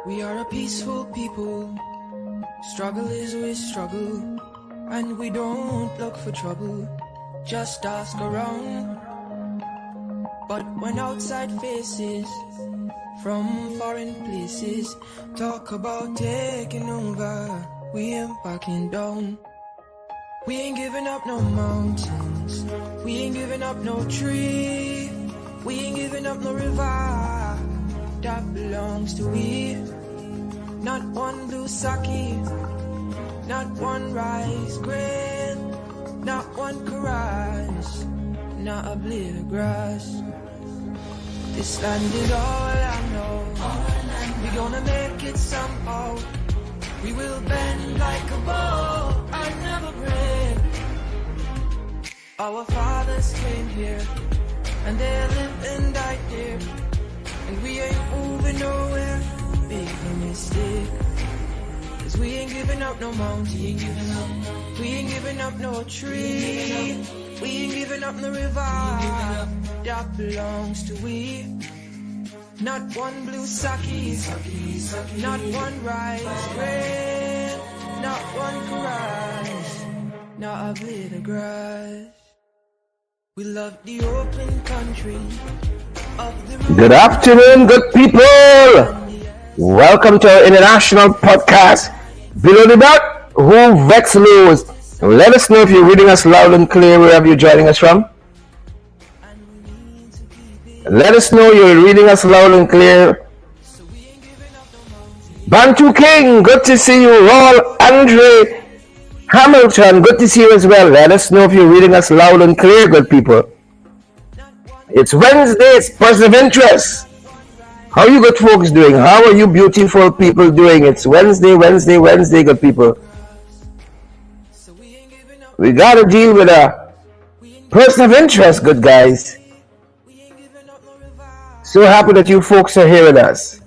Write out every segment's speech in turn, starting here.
We are a peaceful people. Struggle is we struggle, and we don't look for trouble. Just ask around. But when outside faces from foreign places talk about taking over, we ain't backing down. We ain't giving up no mountains, we ain't giving up no tree, we ain't giving up no river that belongs to we. Not one blue sake, not one rice grain, not one caress, not a blade of grass. This land is all I know. We gonna make it somehow. We will bend like a bow and never break. Our fathers came here, and they lived and died here, and we ain't moving nowhere. Big mistake. Cause we ain't giving up no mountain, we ain't giving up no tree, we ain't giving up no river that belongs to we. Not one blue sake, not one rice grain, not one caress, not a blade of grass. We love the open country of the Good afternoon, good people. Welcome to our international podcast, Below the Dot, Who Vex Lose. Let us know if you're reading us loud and clear wherever you're joining us from. Let us know you're reading us loud and clear. Bantu King, good to see you. Raul Andre Hamilton, good to see you as well. Let us know if you're reading us loud and clear, good people. It's Wednesday, it's Person of Interest. How you good folks doing? How are you beautiful people doing? It's Wednesday, good people. We gotta deal with a person of interest, good guys. So happy that you folks are here with us.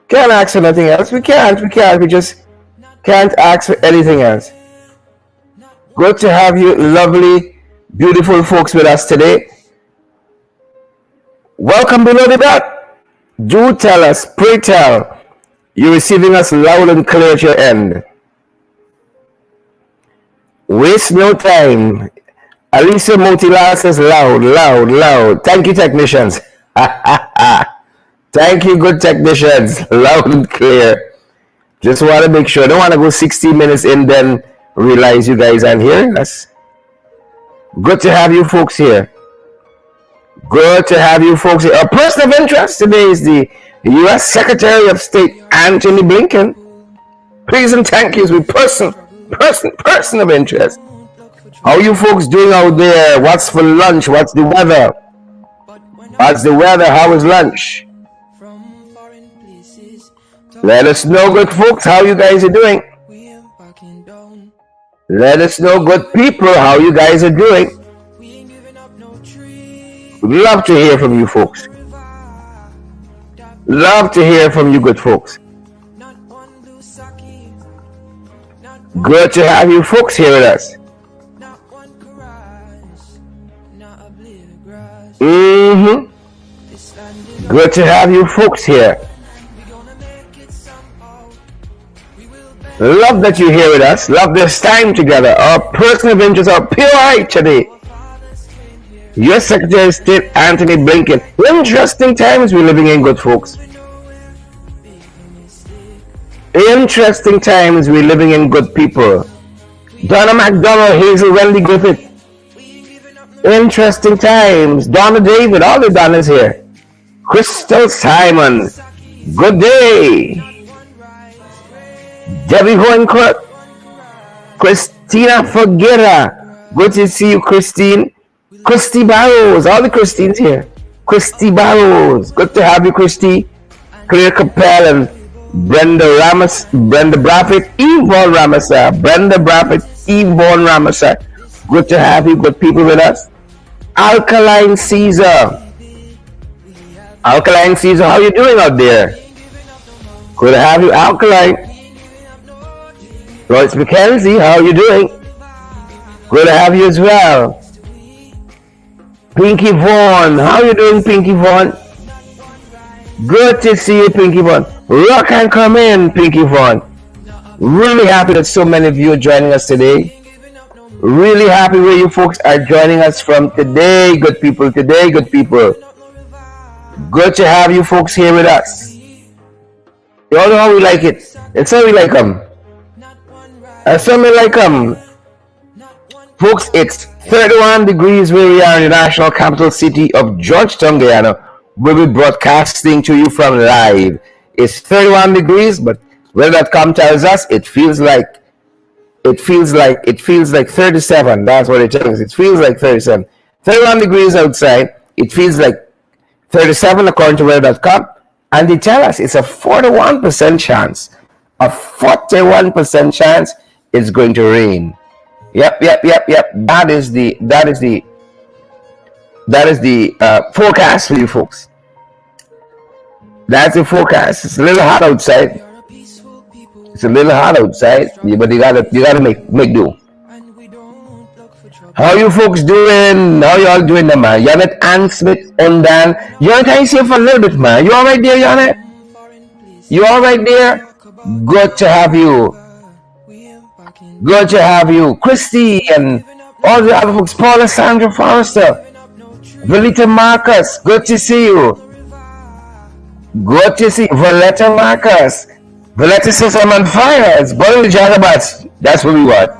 Can't ask for nothing else. We just can't ask for anything else. Good to have you lovely, beautiful folks with us today. Welcome below the dot. Do tell us, pray tell, you're receiving us loud and clear at your end. Waste no time. Alicia Motila says loud. Thank you, technicians. Thank you, good technicians. Loud and clear. Just want to make sure. I don't want to go 60 minutes in, then realize you guys aren't here. That's good to have you folks here. Good to have you folks here. Our person of interest today is the U.S. Secretary of State, Anthony Blinken. Please and thank yous with person of interest. How you folks doing out there? What's for lunch? What's the weather? How is lunch? Let us know, good folks, how you guys are doing. Let us know, good people, how you guys are doing. We'd love to hear from you folks. Love to hear from you good folks. Good to have you folks here with us. Good to have you folks here. Love that you're here with us. Love this time together. Our person of interest, our POI today, U.S. Secretary of State Anthony Blinken. Interesting times we're living in, good folks. Interesting times we're living in, good people. Donna McDonald, Hazel Wendy Griffith. Interesting times. Donna David, all the Donnas here. Crystal Simon, good day. Debbie Hohencourt. Christina Forguera, good to see you, Christine. Christy Barrows, all the Christines here. Christy Barrows, good to have you, Christy. Claire Capel and Brenda Braffett, Yvonne Ramasa. Good to have you, good people with us. Alkaline Caesar, how you doing out there? Good to have you, Alkaline. Royce McKenzie, how are you doing? Good to have you as well. Pinky Vaughn, how are you doing, Pinky Vaughn? Good to see you, Pinky Von. Rock and come in, Pinky Von. Really happy that so many of you are joining us today. Really happy where you folks are joining us from today, good people. Today, good people. Good to have you folks here with us. You all know how we like it. It's how we like them. That's how we like them. Folks, it's 31 degrees where we are in the national capital city of Georgetown, Guyana, where we're broadcasting to you from live. It's 31 degrees, but weather.com tells us it feels like 37. That's what it tells us. It feels like 37. 31 degrees outside. It feels like 37 according to weather.com. And they tell us it's a 41% chance. A 41% chance it's going to rain. Yep. That is the forecast for you folks. That's the forecast. It's a little hot outside. But you gotta make do. How you folks doing? How you all doing, man? Janet Ann Smith and Dan. Janet, I see you for a little bit, man. You all right there, Janet? You all right there? Good to have you. Good to have you. Christy and all the other folks. Paula, Sandra Forrester. Valita Marcus. Good to see you. Good to see you. Valletta Marcus. Valletta says I'm on fire. It's boiling the jagabats. That's what we want.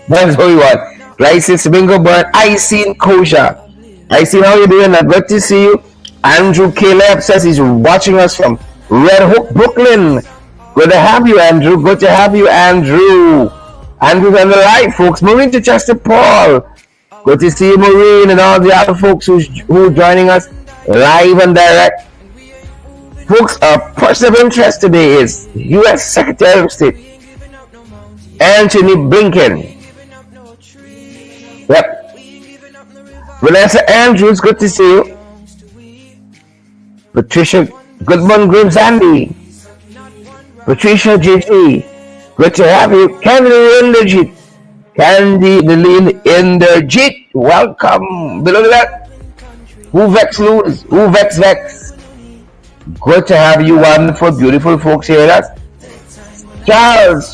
That's what we want. License Bingo Bird. I seen Kosha. I seen how you doing. Good to see you. Andrew Caleb says he's watching us from Red Hook, Brooklyn. Good to have you, Andrew. Good to have you, Andrew. Andrew's on the live, folks. Maureen to Chester Paul. Good to see you, Maureen, and all the other folks who are joining us live and direct. Folks, our person of interest today is U.S. Secretary of State Anthony Blinken. Yep. Vanessa Andrews, good to see you. Patricia Goodman Grimes Andy. Patricia JG, good to have you. Candy Inderjit, welcome. Below that, who Vex Lewis, who Vex. Good to have you, wonderful, beautiful folks here with us.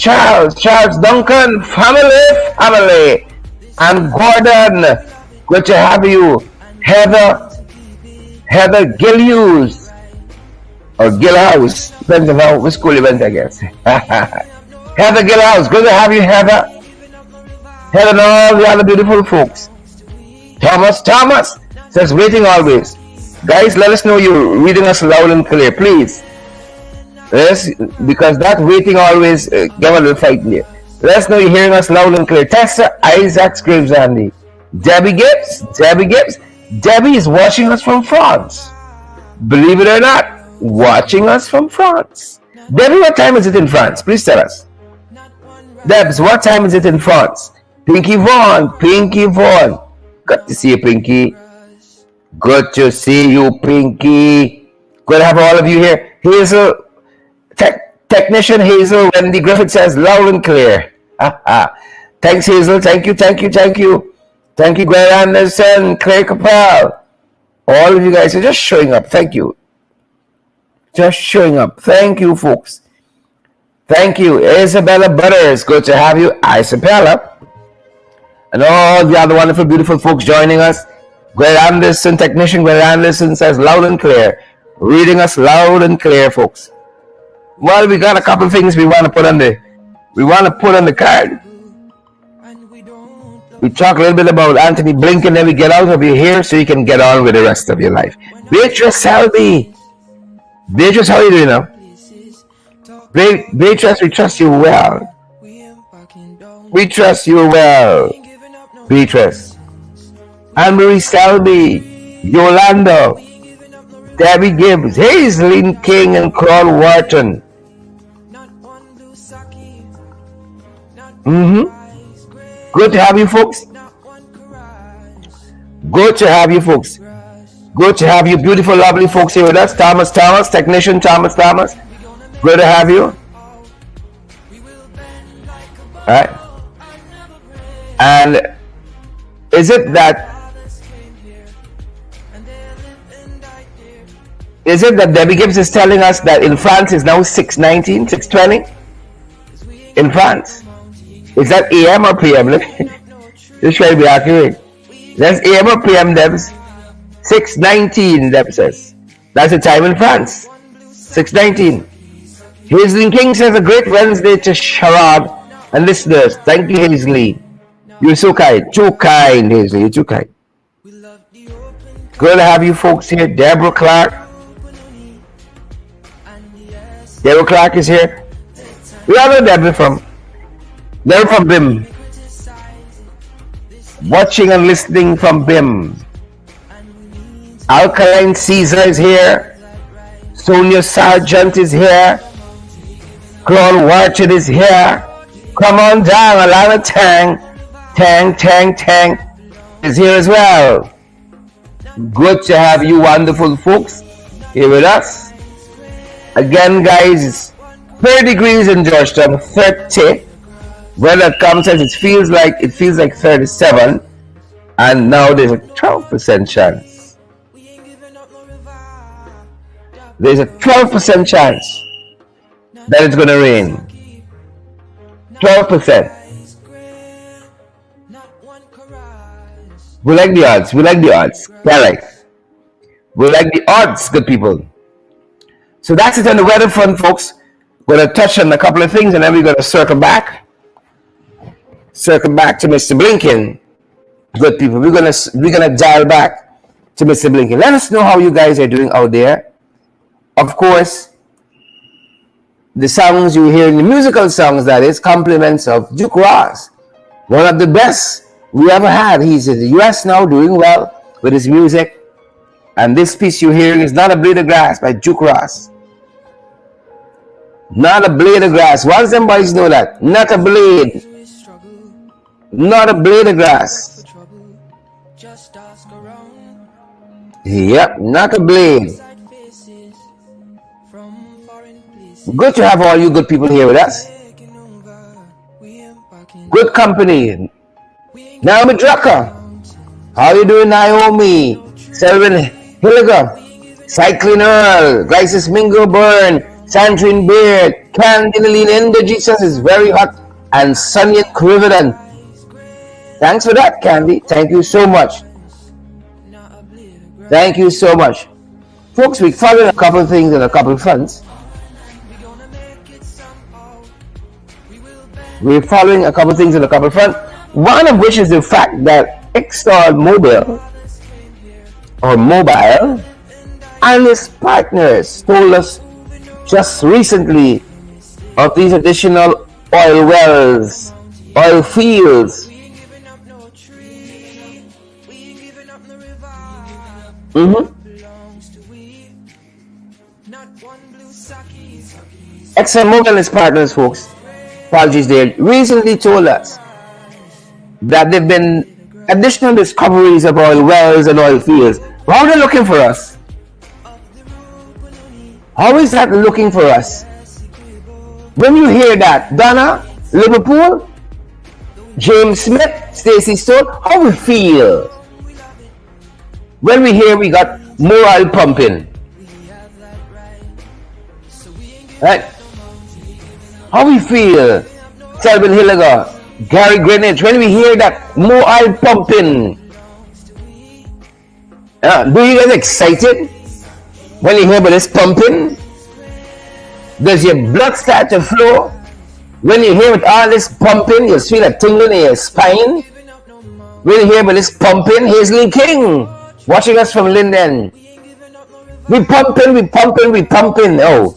Charles Duncan, family. And Gordon, good to have you. Heather Gillius. Or Gilhouse, depends on which school you went, I guess. Heather Gilhouse, good to have you, Heather. Heather and all the other beautiful folks. Thomas says waiting always. Guys, let us know you're reading us loud and clear, please. Yes, because that waiting always give a little fight here. Let us know you're hearing us loud and clear. Tessa Isaacs Graves Andy. Debbie Gibbs. Debbie is watching us from France. Believe it or not. Watching us from France. Debbie, what time is it in France? Please tell us. Debs, what time is it in France? Pinky Vaughn. Good to see you, Pinky. Good to see you, Pinky. Good to have all of you here. Hazel, technician Hazel, Wendy Griffith says loud and clear. Thanks, Hazel. Thank you. Thank you, Greg Anderson, Claire Capel. All of you guys are just showing up. Thank you. Just showing up. Thank you, folks. Thank you. Isabella Butters. Good to have you, Isabella. And all the other wonderful, beautiful folks joining us. Greg Anderson, technician Greg Anderson says loud and clear. Reading us loud and clear, folks. Well, we got a couple of things we want to put on the card. We talk a little bit about Anthony Blinken, then we get out of here so you can get on with the rest of your life. Beatrice Selby. Beatrice, how are you doing now? Beatrice, we trust you well. Beatrice. Anne-Marie Selby. Yolanda. Debbie Gibbs. Hazelin King and Claude Wharton. Good to have you, folks. Good to have you, folks. Good to have you, beautiful, lovely folks here with us. Thomas, technician Thomas. Good to have you. All right. And is it that Is it that Debbie Gibbs is telling us that in France it's now 6:19, 6:20? In France. Is that AM or PM? Just try to be accurate. That's AM or PM, Debs? 6:19, Deb says. That's the time in France. 6:19. Hazelin King says a great Wednesday to Sharad and listeners. Thank you, Hazley. You're so kind. Too kind, Hazley. You're too kind. Good to have you folks here. Deborah Clark. Deborah Clark is here. We all know Deborah from BIM. Watching and listening from BIM. Alkaline Caesar is here. Sonia Sargent is here. Claude Warchard is here. Come on down, Alana Tang is here as well. Good to have you wonderful folks here with us. Again, guys, it's 30 degrees in Georgetown, 30. Weather comes as it feels like 37, and now there's a 12% chance. There's a 12% chance that it's gonna rain. 12%. We like the odds. We like the odds. Correct. We like the odds, good people. So that's it on the weather front, folks. We're gonna touch on a couple of things, and then we're gonna circle back to Mr. Blinken. Good people. We're gonna dial back to Mr. Blinken. Let us know how you guys are doing out there. Of course, the songs you hear, the musical songs, that is, compliments of Duke Ross, one of the best we ever had. He's in the US now, doing well with his music. And this piece you're hearing is Not a Blade of Grass by Duke Ross. Not a blade of grass. Once them boys know that. Not a blade. Not a blade of grass. Yep, not a blade. Good to have all you good people here with us. Good company. Naomi Drucker. How you doing, Naomi? Selvin Hilliger. Cycling Earl. Glycis Mingo Byrne. Sandrine Beard. Candy Lillian Endo Jesus is very hot. And Sonia Crivedan. Thanks for that, Candy. Thank you so much. Thank you so much. Folks, we're following a couple of things and a couple of fronts. We're following a couple of things in a couple of fronts. One of which is the fact that ExxonMobil and its partners told us just recently of these additional oil wells, oil fields. ExxonMobil and its partners, folks, apologies, they recently told us that there have been additional discoveries of oil wells and oil fields. How are they looking for us? How is that looking for us? When you hear that, Donna, Liverpool, James Smith, Stacey Stone, how we feel when we hear we got more oil pumping? Right? How we feel, Selvin Hilliger, Gary Greenwich, when we hear that more oil pumping? Do you get excited when you hear about this pumping? Does your blood start to flow? When you hear about all this pumping, you feel a tingle in your spine? When you hear about this pumping, Hazelin King, watching us from Linden. We pumping. Oh,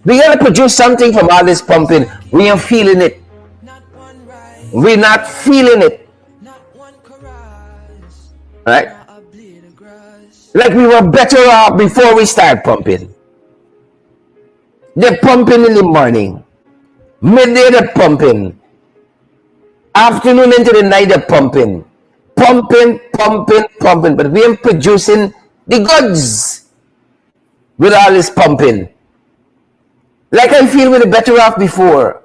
we gotta produce something from all this pumping. We ain't feeling it. We're not feeling it. Right? Like we were better off before we start pumping. They're pumping in the morning. Midday they're pumping. Afternoon into the night they're pumping. Pumping. But we ain't producing the goods with all this pumping. Like I feel we're better off before.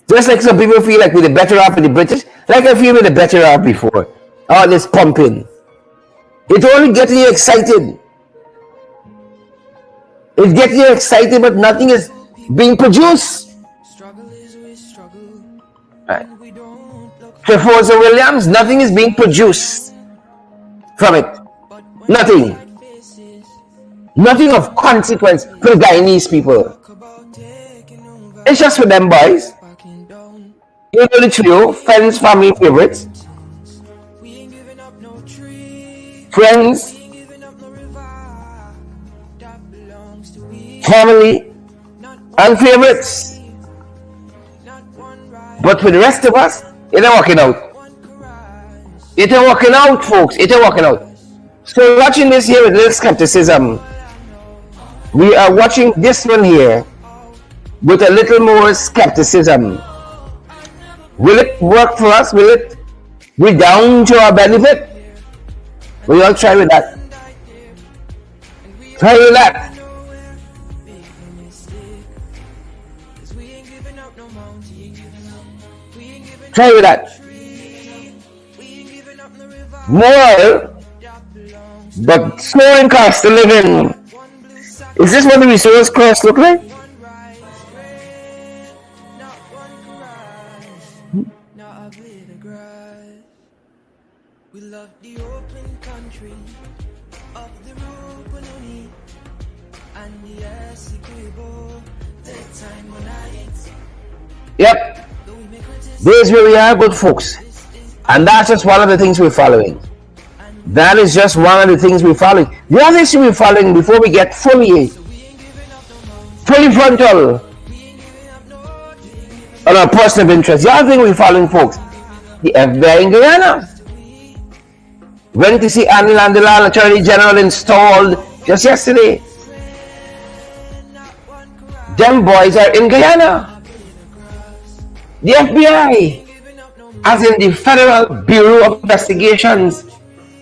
Just like some people feel like we're better off with the British. Like I feel we're better off before. All this pumping. It's only getting you excited. It's getting you excited, but nothing is being produced. Right. Professor Williams, nothing is being produced from it. Nothing. Nothing of consequence for the Guyanese people. It's just for them boys. You know the trio, friends, family, favorites. Friends, family, and favorites. But for the rest of us, it ain't working out. It ain't working out, folks. It ain't working out. So watching this here with little skepticism, we are watching this one here with a little more skepticism. Will it work for us? Will it be down to our benefit? We all try with that. Try with that. Try with that. More, but soaring cost of living. Is this what the resource costs look like? We love the open country of the Rupununi and the S3E1. That time when Yep. There's where we are, good folks. And that's just one of the things we're following. That is just one of the things we're following. The other thing we're following before we get fully frontal on our person of interest. The other thing we're following, folks, the FBI in Guyana. Went to see Anil Andalal, Attorney General, installed just yesterday. Them boys are in Guyana. The FBI, as in the Federal Bureau of Investigations.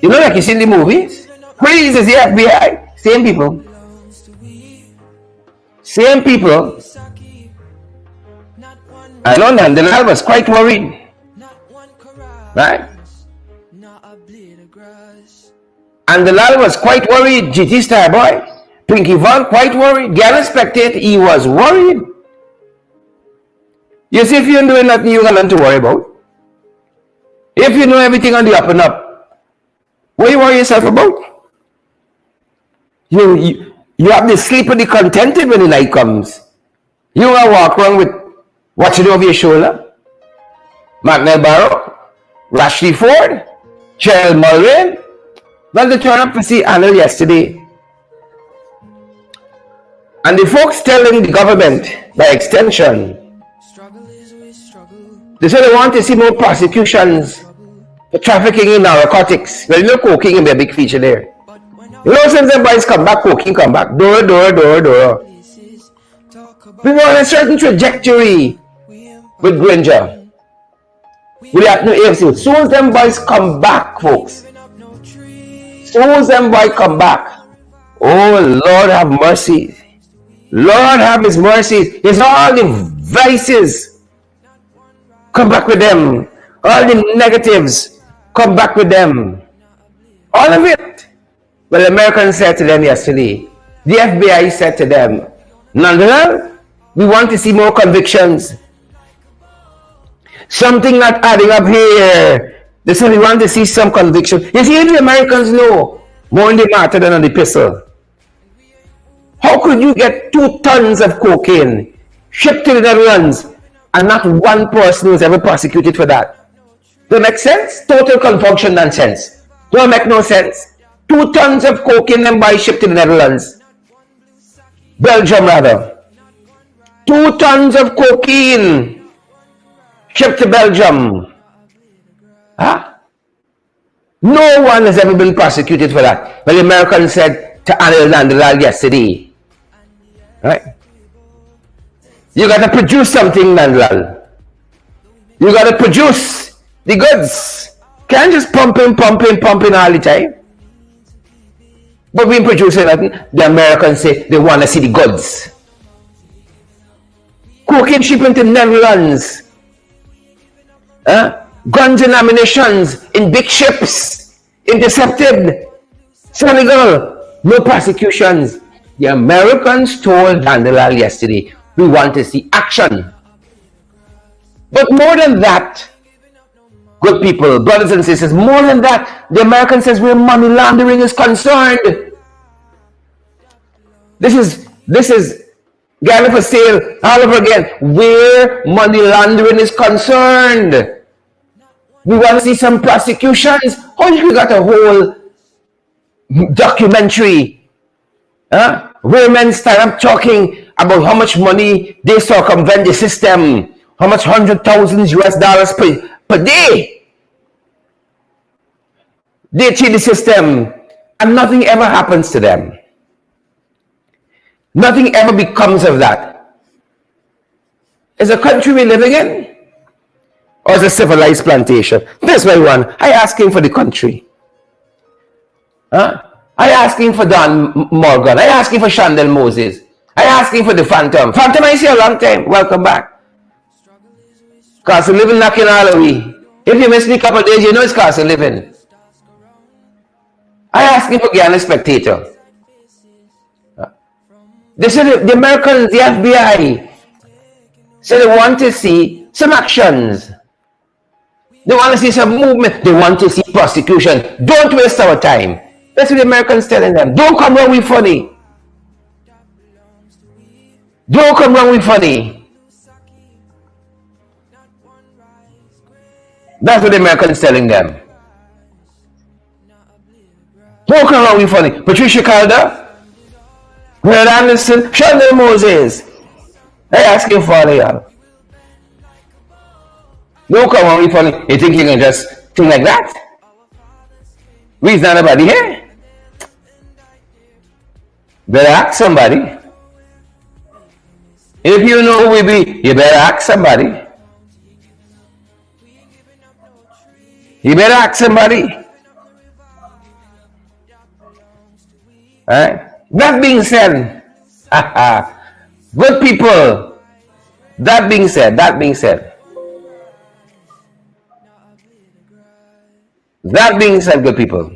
You know, like you see in the movies? Please, is the FBI. Same people. Same people. I know Andalal was quite worried. Right? Andalal was quite worried. GT Star Boy. Pinky Von quite worried. Ghana Spectator, he was worried. You see, if you're doing nothing, you got nothing to worry about. If you know everything on the up and up, what do you worry yourself about? You have to sleep with the contented when the night comes. You gonna walk around with watching over your shoulder. Magnell Barrow, Rashley Ford, Cheryl Mulrain. Well, they turned up to see Anil yesterday. And the folks telling the government, by extension, they say they want to see more prosecutions for trafficking in narcotics. Well, you know, cocaine will be a big feature there. You know, since them boys come back, cocaine come back. Door. We were on a certain trajectory with Granger. We have no AFC. Soon as them boys come back, folks. Soon as them boys come back. Oh, Lord have mercy. Lord have his mercy. It's all the vices. Come back with them. All the negatives. Come back with them. All of it. Well, the Americans said to them yesterday. The FBI said to them, nonetheless, we want to see more convictions. Something not adding up here. They said we want to see some conviction. You see, the Americans know more in the matter than on the pistol. How could you get 2 tons of cocaine shipped to the Netherlands and not one person was ever prosecuted for that? Don't make sense? Total confunction nonsense. Don't make no sense. 2 tons of cocaine and by shipped to the Netherlands. Belgium rather. 2 tons of cocaine shipped to Belgium. Huh? No one has ever been prosecuted for that. But the Americans said to Anil Andalal yesterday. Right? You got to produce something, Nandlal. You got to produce the goods. Can't just pumping all the time. But we producing nothing. The Americans say they want to see the goods. Cocaine shipping to Netherlands. Guns and ammunitions in big ships intercepted. Senegal, no prosecutions. The Americans told Dandalal yesterday, we want to see action. But more than that, good people, brothers and sisters, more than that, the American says where money laundering is concerned. This is Gallop for sale all over again. Where money laundering is concerned. We want to see some prosecutions. How you got a whole documentary where men stand up talking about how much money they circumvent the system, how much $100,000 per day they cheat the system, and nothing ever happens to them. Nothing ever becomes of that. Is a country we're living in? Or is a civilized plantation? This way one. I asking for the country. I asking for Don Morgan. I asking for Chandel Moses. I asking for the Phantom. Phantom, I see a long time. Welcome back. Castle Living knocking all the way. If you miss me a couple of days, you know it's Castle Living. I asking for Ghana Spectator. They said the Americans, the FBI, said they want to see some actions. They want to see some movement. They want to see prosecution. Don't waste our time. That's what the Americans telling them. Don't come wrong with funny. Don't come wrong with funny. That's what the Americans telling them. Don't come wrong with funny. Patricia Calder, Red Anderson, Chandler Moses. They asking for y'all. Don't come on with funny. You think you can just think like that? We's not nobody here. Better ask somebody. If you know who we be, you better ask somebody. You better ask somebody. Alright? That being said, good people, that being said, good people,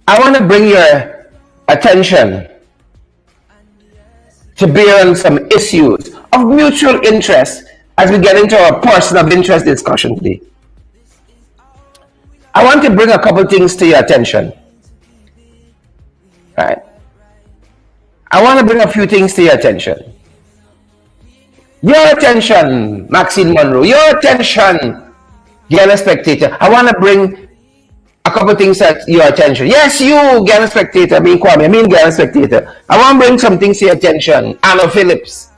I want to bring your attention to bear on some issues of mutual interest as we get into our person of interest discussion today. I want to bring a couple things to your attention. Right. I want to bring a few things to your attention. Your attention, Maxine Monroe. Your attention, Ghana Spectator. I want to bring a couple things to your attention. Yes, you, Ghana Spectator. I mean Ghana Spectator. I want to bring some things to your attention. Anna Phillips.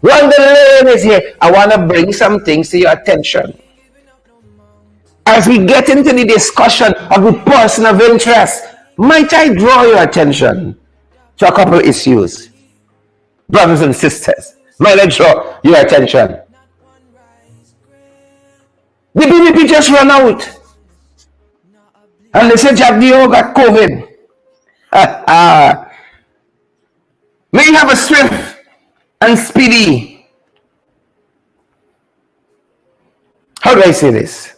Rhonda Lane is here. I want to bring some things to your attention. As we get into the discussion of the person of interest, might I draw your attention to a couple of issues? Brothers and sisters, might I draw your attention? The BBP just ran out. And they said Jack Dio got COVID. May you have a swift and speedy. How do I say this?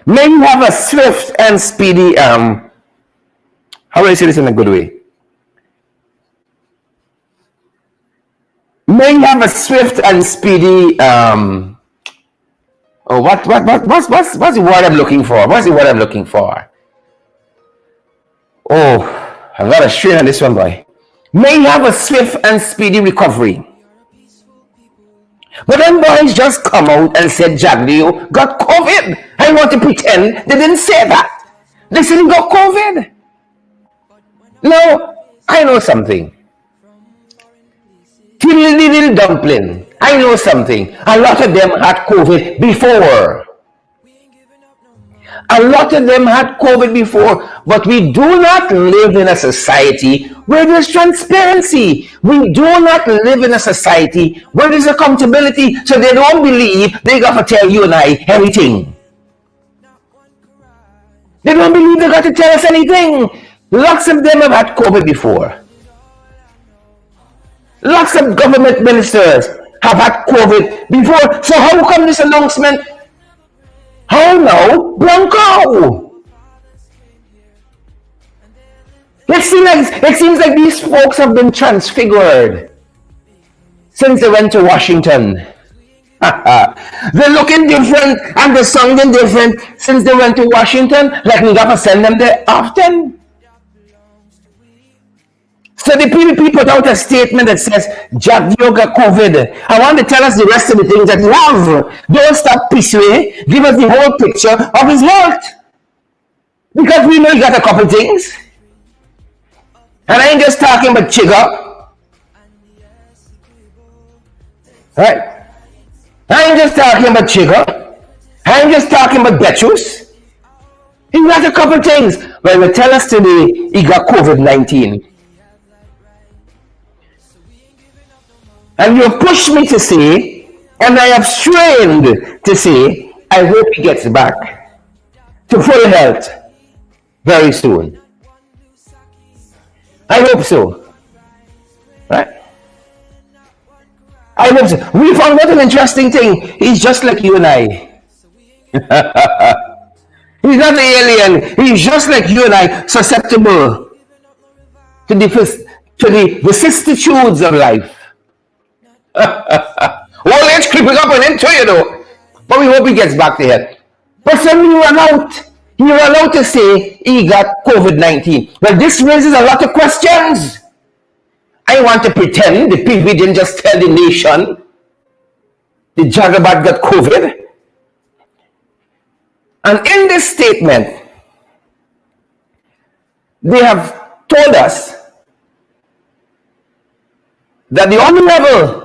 May you have a swift and speedy how do I say this in a good way? May you have a swift and speedy what's the word I'm looking for? What's the word I'm looking for? Oh, I've got a strain on this one, boy. May you have a swift and speedy recovery. But then boys just come out and said Jaglio got COVID. I want to pretend they didn't say that. They said he got COVID. Now, I know something. Tiddly little dumpling. I know something. A lot of them had COVID before. But we do not live in a society where there's transparency. We do not live in a society where there's accountability, so they don't believe they got to tell you and I everything. They don't believe they got to tell us anything. Lots of them have had COVID before. Lots of government ministers have had COVID before. So how come this announcement? How now? Blanco! It seems like these folks have been transfigured since they went to Washington. They're looking different and they're sounding different since they went to Washington. Like we got to send them there often. So the PVP put out a statement that says, Jack Dio got COVID. I want to tell us the rest of the things that you have. Don't stop Pisway. Give us the whole picture of his health. Because we know he got a couple things. And I ain't just talking about Chigga. Right? I ain't just talking about Chigga. I ain't just talking about Betrus. He got a couple things. Well, they tell us today he got COVID-19. And you have pushed me to say, and I have strained to say, I hope he gets back to full health very soon. I hope so. Right? I hope so. We found out an interesting thing. He's just like you and I. He's not an alien. He's just like you and I, susceptible to the vicissitudes of life. Old age creeping up on him too, you know. But we hope he gets back to health. But suddenly you run out to say he got COVID-19. Well, this raises a lot of questions. I want to pretend the PV didn't just tell the nation the Jagabat got COVID. And in this statement, they have told us that the Honorable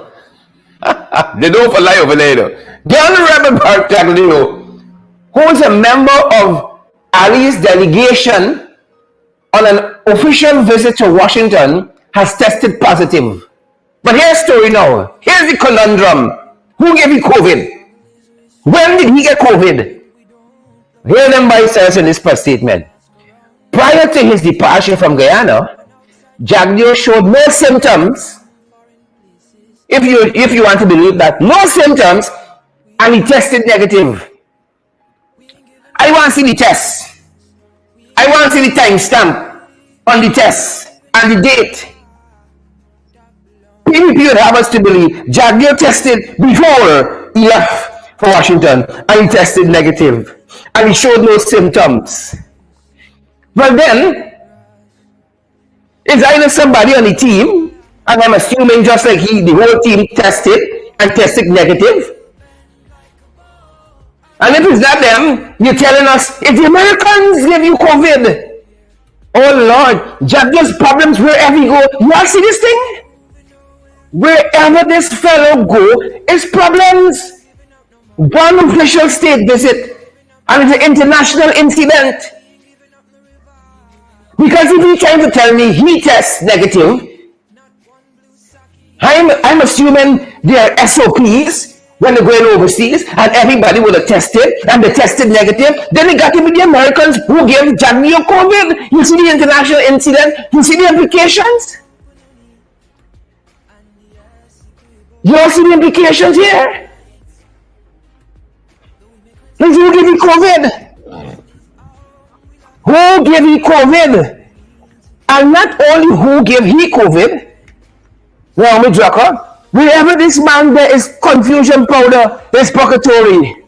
they don't for lie over there. The Honorable Bart Taglino, who is a member of Ali's delegation on an official visit to Washington, has tested positive. But here's the story now. Here's the conundrum. Who gave you COVID? When did he get COVID? Hear them by himself in this press statement. Prior to his departure from Guyana, Jagdio showed no symptoms. If you want to believe that, no symptoms, and he tested negative. I want to see the test. I want to see the timestamp on the test and the date. PVP would have us to believe Jagdio tested before he left for Washington, and he tested negative, and he showed no symptoms. Well then, is either somebody on the team, and I'm assuming just like the whole team tested and tested negative. And if it's not them, you're telling us, if the Americans give you COVID, oh Lord, Jagdio's problems wherever you go. You all see this thing? Wherever this fellow go, is problems. One official state visit, and it's an international incident. Because if he's trying to tell me he tests negative, I'm assuming there are SOPs when they're going overseas and everybody would have tested and they tested negative. Then it got to be the Americans who gave Jagdio COVID. You see the international incident? You see the implications? You all see the implications here? Who gave you COVID? Who gave you COVID? And not only who gave he COVID, now, wherever this man there is confusion powder, is purgatory.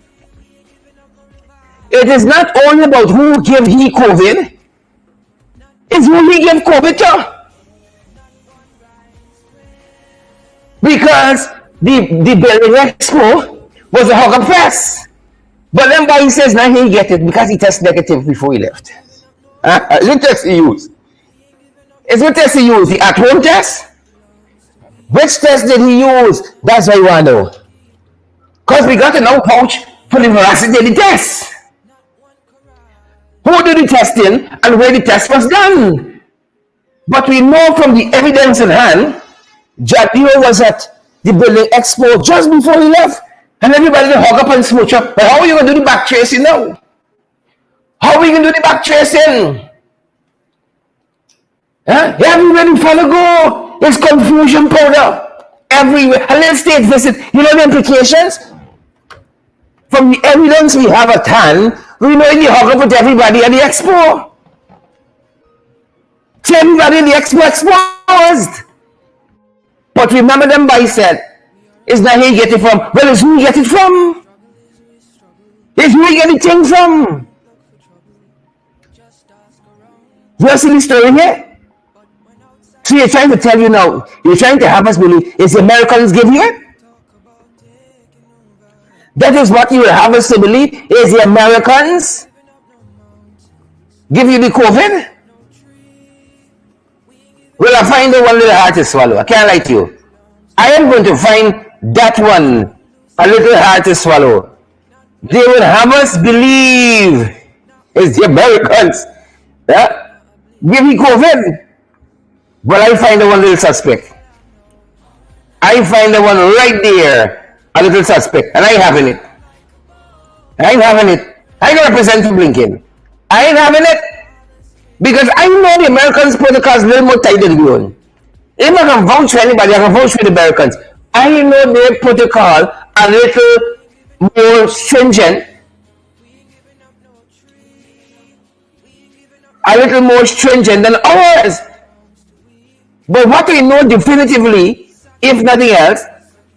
It is not only about who gave he COVID, it's who he gave COVID to. Because the Building Expo was a hug fest. But then why he says now he get it because he tested negative before he left. Is what test he used? Is what test he used? The at-home test? Which test did he use? That's what I want to know. Because we got to know pouch for the veracity of the test. Who did the testing and where the test was done? But we know from the evidence in hand, Jagdio was at the Building Expo just before he left. And everybody hug up and smooch up. But how are you going to do the back tracing now? How are we going to do the back tracing? Huh? Everybody follow go. There's confusion powder everywhere. A little state visit. You know the implications? From the evidence we have at hand, we know you hug up with everybody at the expo. Same value the expo exposed. But remember them by said, it's not he get it from. Well, it's who he get it from. It's who he get it thing from. You see the story here? So you're trying to tell you now, you're trying to have us believe it's the Americans give here? That is what you will have us to believe is the Americans give you the COVID? Well, I find the one little hard to swallow. I can't lie to you. I am going to find that one a little hard to swallow. They will have us believe it's the Americans. Yeah? Give me COVID. Well, I find the one little suspect. I find the one right there, a little suspect, and I ain't having it. I ain't having it. I ain't representing Blinken. I ain't having it. Because I know the Americans protocol is a little more tight than the one. If I can vouch for anybody, I can vouch for the Americans. I know their protocol a little more stringent. A little more stringent than ours. But what I know definitively, if nothing else,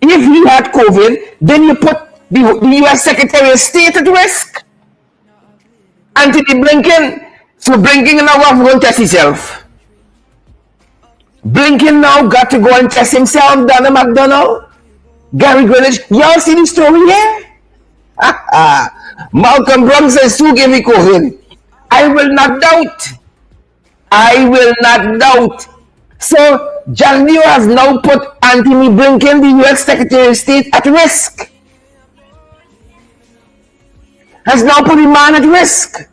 if he had COVID, then you put the US Secretary of State at risk. Anthony Blinken. So Blinken now have to go and test himself. Blinken now got to go and test himself down at McDonald. Gary Greenwich, y'all see the story here? Malcolm Brown says, "Who gave me COVID?" I will not doubt. I will not doubt. So Jack Neo has now put Anthony Blinken, the US Secretary of State, at risk. Has now put the man at risk.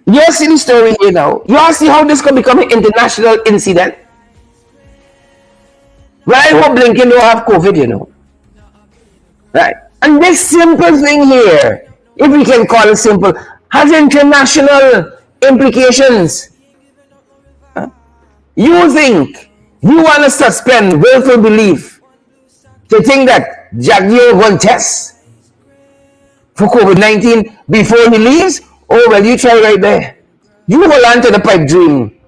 You all see the story here now. You all see how this could become an international incident. Well, I hope Blinken don't have COVID, you know. Right? And this simple thing here, if we can call it simple, has international implications. You think you want to suspend willful belief to think that Jack Neo won't test for COVID-19 before he leaves? Oh, well, you try right there. You hold on to the pipe dream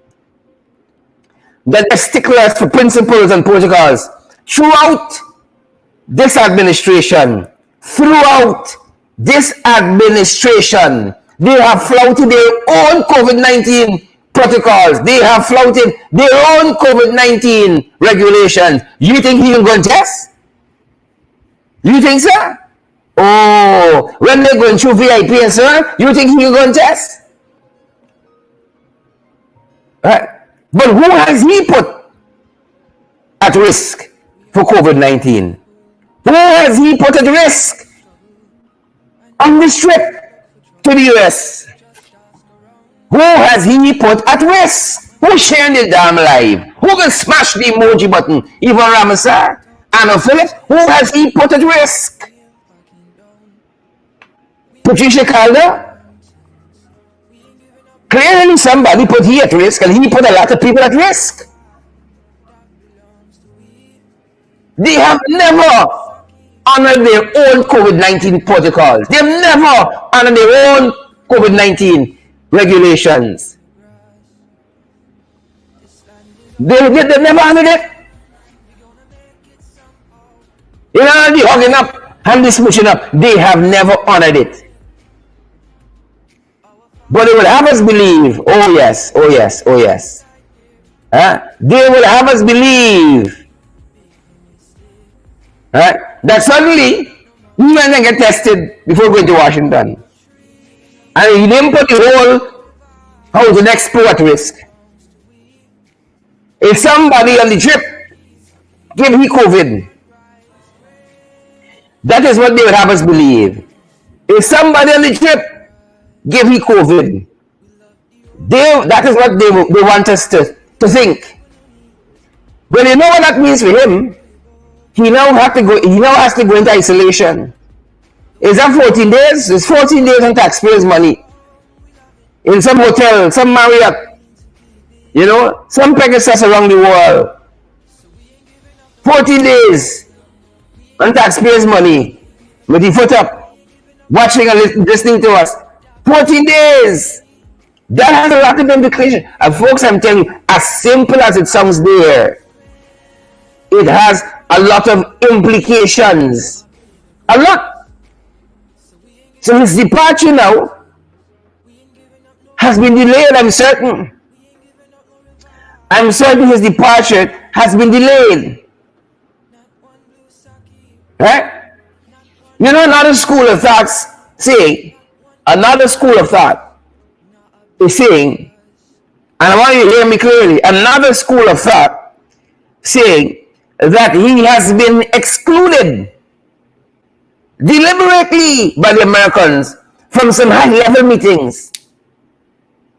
that they're sticklers for principles and protocols throughout this administration. Throughout this administration, they have flouted their own COVID-19 protocols. They have flouted their own COVID-19 regulations. You think he can go and test? You think so? Oh, when they're going through VIP and so on, you think he can go and test? Right? But who has he put at risk for COVID-19? Who has he put at risk on this trip to the US? Who has he put at risk? Who's sharing the damn live? Who will smash the emoji button? Even Ramazar? Anna Phillips? Who has he put at risk? Patricia Calder? Clearly somebody put he at risk, and he put a lot of people at risk. They have never honored their own COVID-19 protocols. They have never honored their own COVID-19 regulations. They never honored it. You know, the hugging up and the smooching up, they have never honored it. But they will have us believe, oh yes, oh yes, oh yes. They will have us believe that suddenly he went and get tested before going to Washington. And he didn't put the whole house the expo at risk. If somebody on the trip gave he COVID, that is what they would have us believe. If somebody on the trip gave he COVID, that is what they want us to think. But you know what that means for him? He now has to go into isolation. Is that 14 days? It's 14 days on taxpayers' money. In some hotel, some Marriott, you know, some Pegasus around the world. 14 days on taxpayers' money with the foot up, watching and listening to us. 14 days. That has a lot of implications. And folks, I'm telling you, as simple as it sounds there, it has a lot of implications. A lot. So his departure now has been delayed, I'm certain. I'm certain his departure has been delayed. Right? You know, another school of thought is saying, and I want you to hear me clearly, another school of thought saying that he has been excluded deliberately by the Americans from some high-level meetings.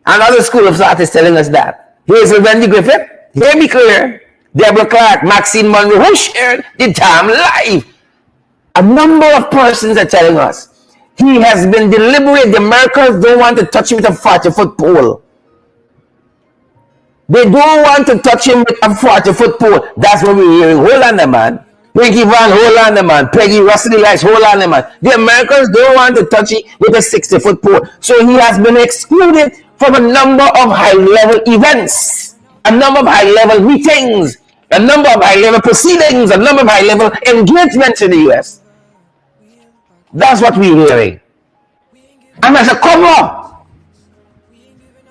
Another school of thought is telling us that. Here's Wendy Griffith, hear me clear, Deborah Clark, Maxine Monroe, who shared the damn live. A number of persons are telling us he has been deliberate. The Americans don't want to touch him with a 40-foot pole. They don't want to touch him with a 40-foot pole. That's what we're hearing. Hold on there, man. Ricky Van, hold on there, man. Peggy Russell Elias, hold on there, man. The Americans don't want to touch him with a 60-foot pole. So he has been excluded from a number of high-level events, a number of high-level meetings, a number of high-level proceedings, a number of high-level engagements in the U.S. That's what we're hearing. And as a cover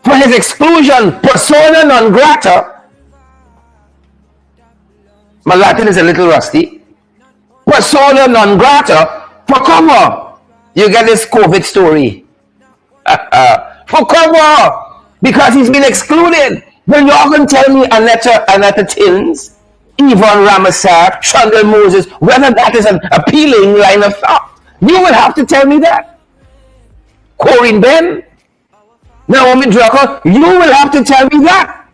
for his exclusion, persona non grata, my Latin is a little rusty, persona non grata, for cover, you get this COVID story. For cover, because he's been excluded. Then you're going to tell me Annetta Tins, Yvonne Ramasar, Chandel Moses, whether that is an appealing line of thought. You will have to tell me that. Corinne Ben, Naomi Drucker, you will have to tell me that.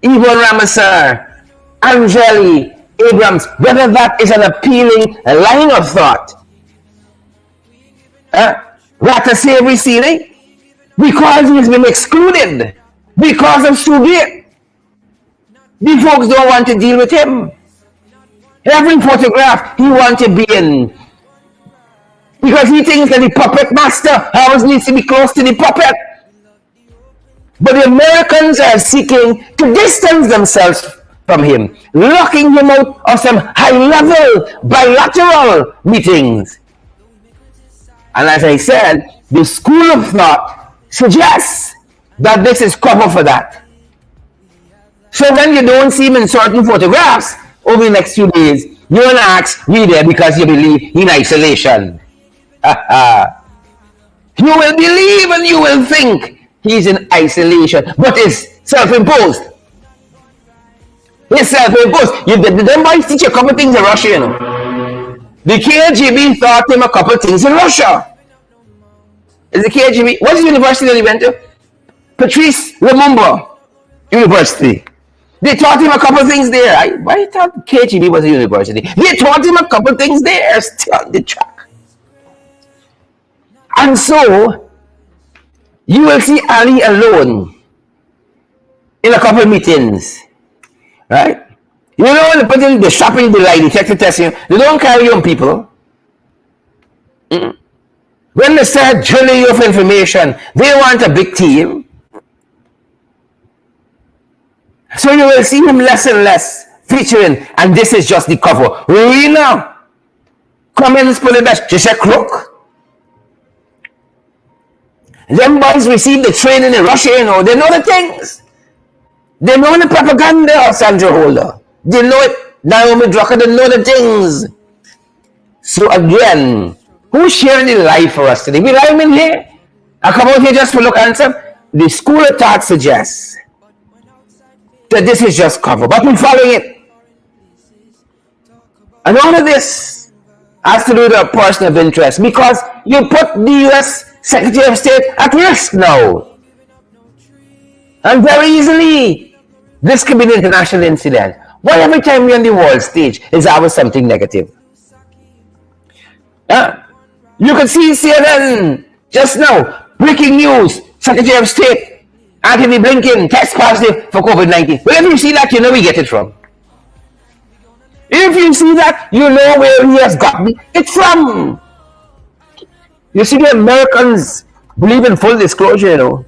Yvonne Ramasar, Angeli Abrams, whether that is an appealing line of thought. Rata Savory Sealy, because he's been excluded because of Sugate. The folks don't want to deal with him. Every photograph he wants to be in, because he thinks that the puppet master always needs to be close to the puppet. But the Americans are seeking to distance themselves from him, locking him out of some high-level bilateral meetings. And as I said, the school of thought suggests that this is cover for that. So when you don't see him in certain photographs over the next few days, you want to ask, we there because you believe in isolation. You will believe and you will think he's in isolation, but it's self-imposed. It's self-imposed. Them boys teach you a couple things in Russia, you know. The KGB taught him a couple things in Russia. Is the KGB? What's the university that he went to? Patrice Lumumba University. They taught him a couple things there. Why thought KGB was a university? They taught him a couple things there. Still on the track. And so, you will see Ali alone in a couple of meetings, right? You know, when they put in the shopping, the lie detector testing, they don't carry on people. When they start drilling you for information, they want a big team. So you will see him less and less featuring, and this is just the cover. Rena, come in and pull it back. She said, crook. Them boys receive the training in Russia, you know. They know the things. They know the propaganda of Sandra Holder. They know it. Naomi Drucker, they know the things. So again, who's sharing the life for us today? We live in here. I come out here just to look handsome. The school of thought suggests that this is just cover, but we're following it. And all of this has to do with a person of interest, because you put the U.S. Secretary of State at risk now. And very easily, this could be an international incident. Why every time we're on the world stage is always something negative? You can see CNN just now, breaking news, Secretary of State Anthony Blinken test positive for COVID-19. Well, if you see that, you know where we get it from. If you see that, you know where he has gotten it from. You see, the Americans believe in full disclosure, you know.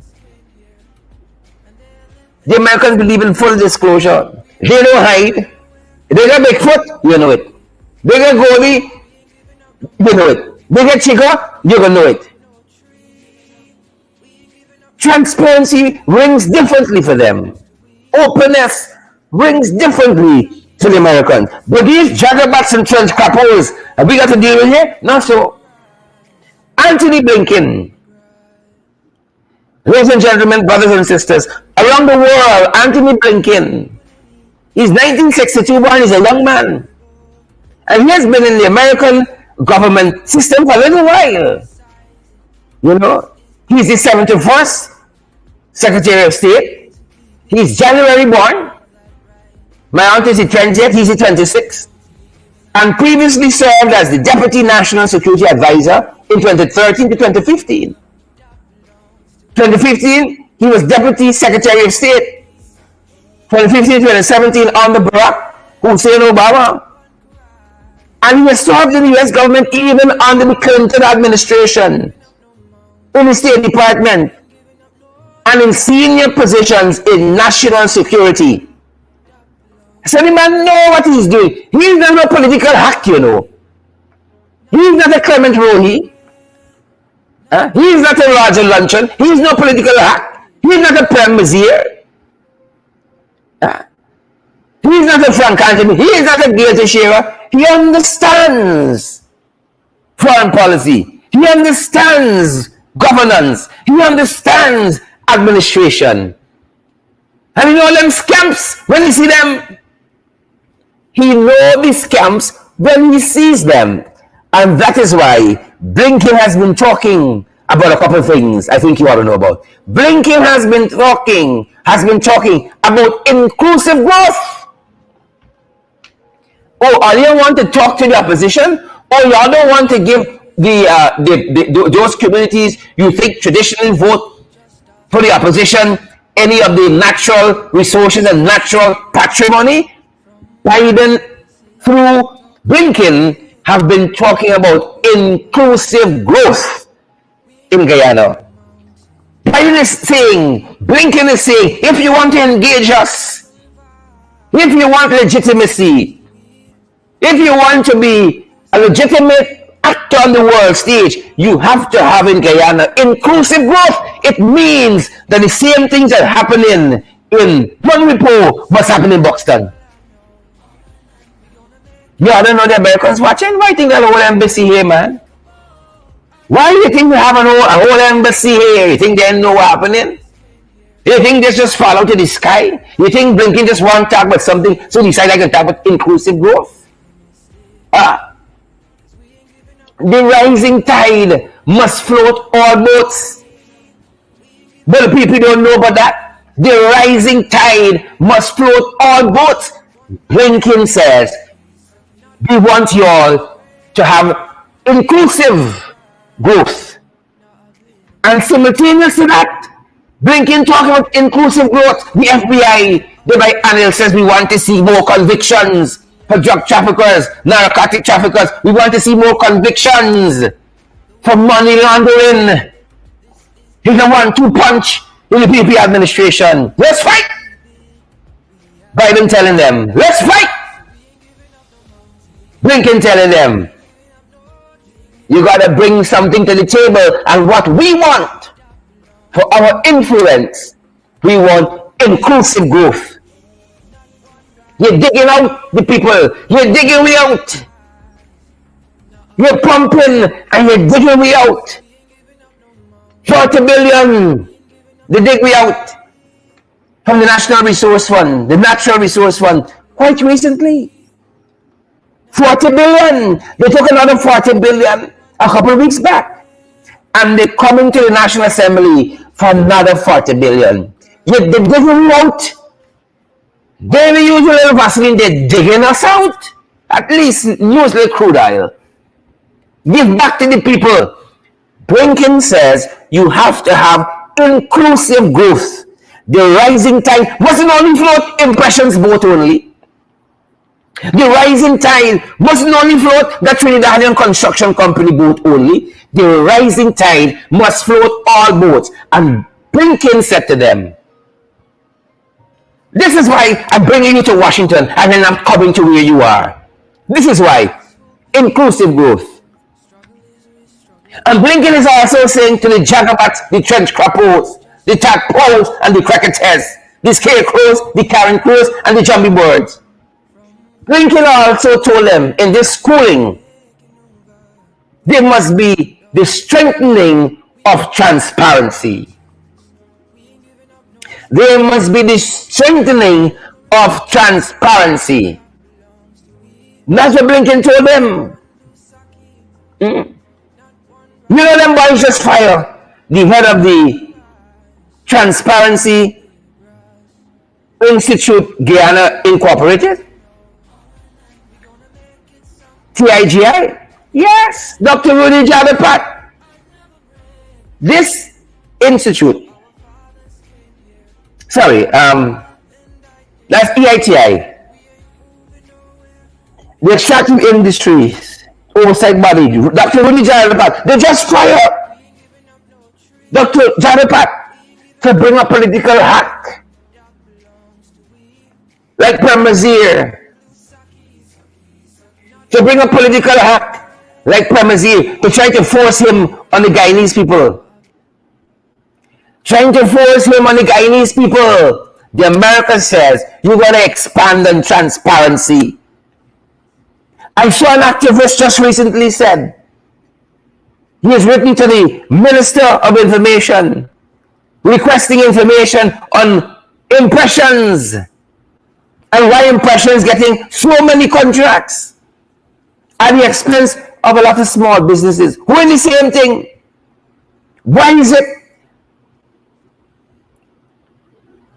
The Americans believe in full disclosure. They don't hide. They got Bigfoot, you know it. They got Goldie, you know it. They get Chica, you're gonna know it. Transparency rings differently for them. Openness rings differently to the Americans. But these jagabats and trench couples, have we got to deal with here? Not so. Anthony Blinken, ladies and gentlemen, brothers and sisters, around the world, Anthony Blinken, he's 1962 born, he's a young man. And he has been in the American government system for a little while. You know, he's the 71st Secretary of State. He's January born. My aunt is the 20th, he's the 26th. And previously served as the Deputy National Security Advisor in 2013 to 2015. 2015, he was Deputy Secretary of State. 2015 to 2017 under Barack Hussein Obama. And he has served in the US government even under the Clinton administration, in the State Department, and in senior positions in national security. So the man know what he's doing. He's not a political hack, you know. He's not a Clement Rohi. He's not a Roger Luncheon. He's no political hack. He's not a Prem Mazier. He's not a Frank Anthony. He's not a Gail Teixeira. He understands foreign policy. He understands governance. He understands administration. And you know them scamps, when you see them, he knows the scamps when he sees them. And that is why Blinken has been talking about a couple of things I think you ought to know about. Blinken has been talking about inclusive growth. Oh, or you want to talk to the opposition? Or you don't want to give those communities you think traditionally vote for the opposition any of the natural resources and natural patrimony? Biden, through Blinken, have been talking about inclusive growth in Guyana. Biden is saying, Blinken is saying, if you want to engage us, if you want legitimacy, if you want to be a legitimate actor on the world stage, you have to have in Guyana inclusive growth. It means that the same things that happen in Bonwipo must happen in Buxton. You don't know the Americans watching? Why think that whole embassy here, man? Why do you think we have a whole embassy here? You think they know what's happening? You think they just fall out of the sky? You think Blinken just want to talk about something, so decide I can talk about inclusive growth? The rising tide must float all boats. But the people don't know about that. The rising tide must float all boats. Blinken says, we want you all to have inclusive growth. And simultaneous to that, Blinken talking about inclusive growth. The FBI, the biannual, says we want to see more convictions for drug traffickers, narcotic traffickers. We want to see more convictions for money laundering. He's a 1-2 punch in the PP administration. Let's fight! Biden telling them, let's fight! Blinken telling them, you gotta bring something to the table, and what we want for our influence, we want inclusive growth. You're digging out the people, you're digging me out. You're pumping and you're digging me out. 40 billion, they dig me out from the National Resource Fund, the Natural Resource Fund, quite recently. 40 billion, they took another 40 billion a couple of weeks back. And they're coming to the National Assembly for another 40 billion. Yet they're digging me out. They will use a little Vaseline, they're digging us out. At least use a little crude oil. Give back to the people. Blinken says you have to have inclusive growth. The rising tide mustn't only float impressions boat only. The rising tide must not only float the Trinidadian construction company boat only. The rising tide must float all boats. And Blinken said to them, this is why I'm bringing you to Washington and then I'm coming to where you are. This is why. Inclusive growth. And Blinken is also saying to the jagabats, the trench crappos, the tadpoles and the cricketers, the scarecrows, the carrion crows and the jumbie birds. Blinken also told them in this schooling, there must be the strengthening of transparency. There must be the strengthening of transparency. That's what Blinken told them. You know them boys just fire the head of the Transparency Institute Guyana Incorporated. TIGI? Yes, Dr. Rudy Jadapat. This institute, that's EITI, the extractive industries oversight body, Dr. Rudy Jadapat, they just fired Dr. Jadapat to bring a political hack like Premazir. To bring a political hack like Premazir to try to force him on the Guyanese people. Trying to force him on the Guyanese people. The America says, you're going to expand on transparency. I saw an activist just recently said, he has written to the Minister of Information, requesting information on impressions. And why impressions getting so many contracts at the expense of a lot of small businesses who are the same thing. Why is it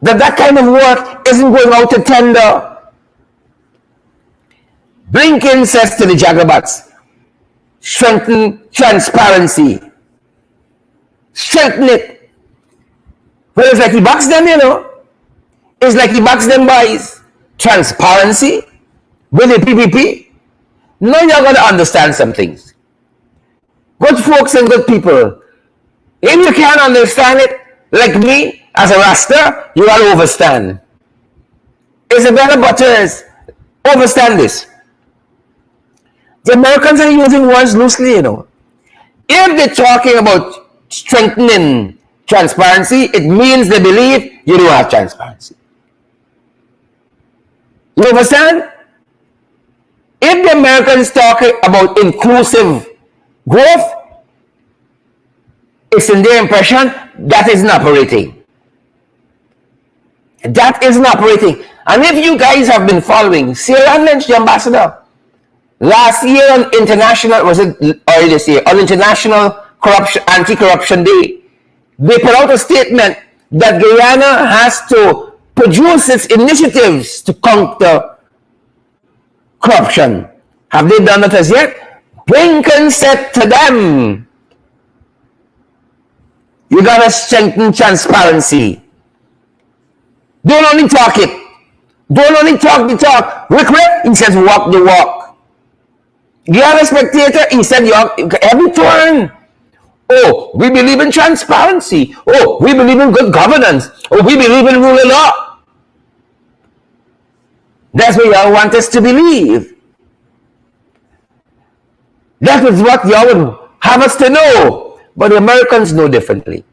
that kind of work isn't going out to tender? Blinken says to the jagabats, strengthen transparency. Strengthen it. Well, it's like he backs them, you know. It's like he backs them by transparency with the PPP. Now you're going to understand some things. Good folks and good people, if you can't understand it, like me, as a Rasta, you will overstand. Isabella Butters, overstand this. The Americans are using words loosely, you know. If they're talking about strengthening transparency, it means they believe you don't have transparency. You understand? If the Americans talking about inclusive growth, it's in their impression that isn't operating. That isn't operating. And if you guys have been following, Sarah Lynch, the ambassador, last year on International, was it early this year, on International Anti-Corruption Day, they put out a statement that Guyana has to produce its initiatives to counter corruption. Have they done that as yet? Blinken said to them, you gotta strengthen transparency. Don't only talk it. Don't only talk the talk. Rick, he says walk the walk. Guyana Spectator, he said every turn. Oh, we believe in transparency. Oh, we believe in good governance. Oh, we believe in rule of law. That's what y'all want us to believe. That is what y'all would have us to know. But the Americans know differently.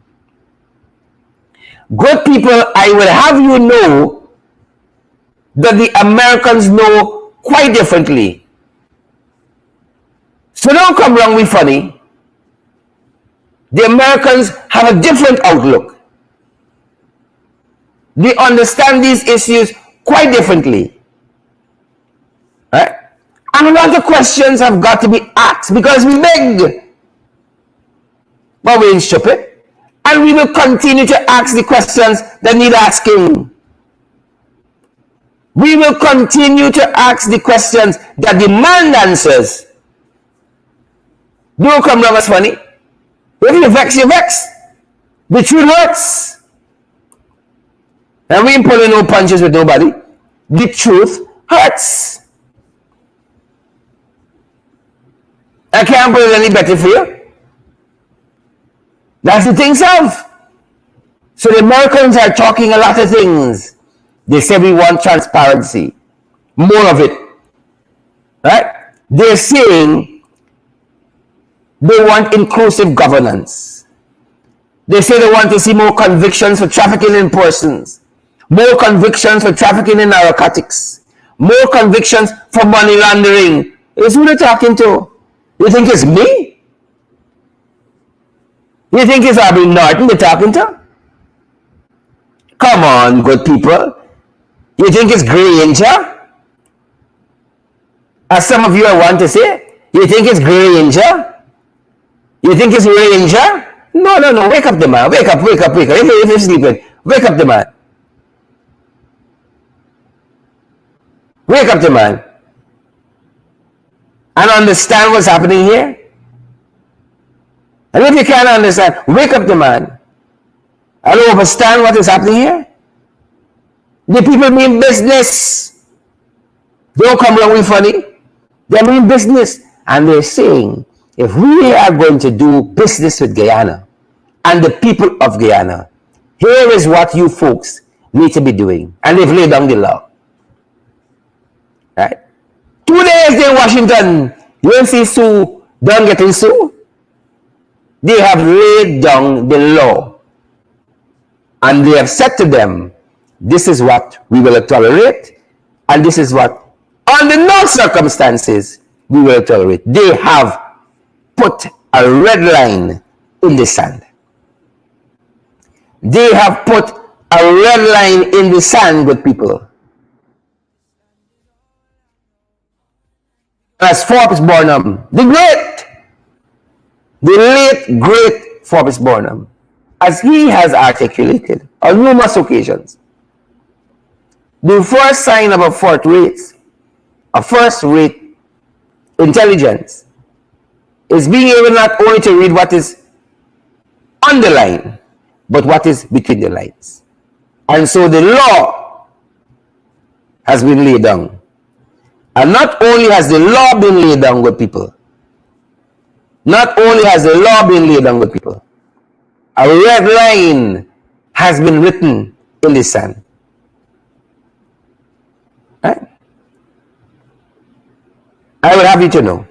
Good people, I will have you know that the Americans know quite differently. So don't come wrong with funny. The Americans have a different outlook. They understand these issues quite differently. Right? And a lot of questions have got to be asked because we beg. But we ain't stupid. And we will continue to ask the questions that need asking. We will continue to ask the questions that demand answers. Don't come wrong as funny. If you vex, you vex. The truth hurts. And we ain't pulling no punches with nobody. The truth hurts. I can't put it any better for you. That's the thing, self. So the Americans are talking a lot of things. They say we want transparency, more of it, right? They're saying they want inclusive governance. They say they want to see more convictions for trafficking in persons, more convictions for trafficking in narcotics, more convictions for money laundering. Is who they're talking to? You think it's me? You think it's Abby Norton they're talking to? Come on, good people. You think it's Granger? As some of you want to say, you think it's Granger? You think it's Ranger? No. Wake up the man. Wake up. If you're sleeping, wake up the man. Wake up the man. And understand what's happening here. And if you can't understand, wake up the man. And understand what is happening here. The people mean business. Don't come along with funny. They mean business. And they're saying, if we are going to do business with Guyana and the people of Guyana, here is what you folks need to be doing. And they've laid down the law. Right? 2 days in Washington, you don't see Sue done getting sued. They have laid down the law. And they have said to them, this is what we will tolerate, and this is what, under no circumstances, we will tolerate. They have put a red line in the sand. They have put a red line in the sand, good people. As Forbes Burnham, the late great Forbes Burnham, as he has articulated on numerous occasions, the first sign of a first-rate intelligence is being able not only to read what is on the line, but what is between the lines. And so the law has been laid down. And not only has the law been laid down with people, a red line has been written in the sand. Right? I will have you to know.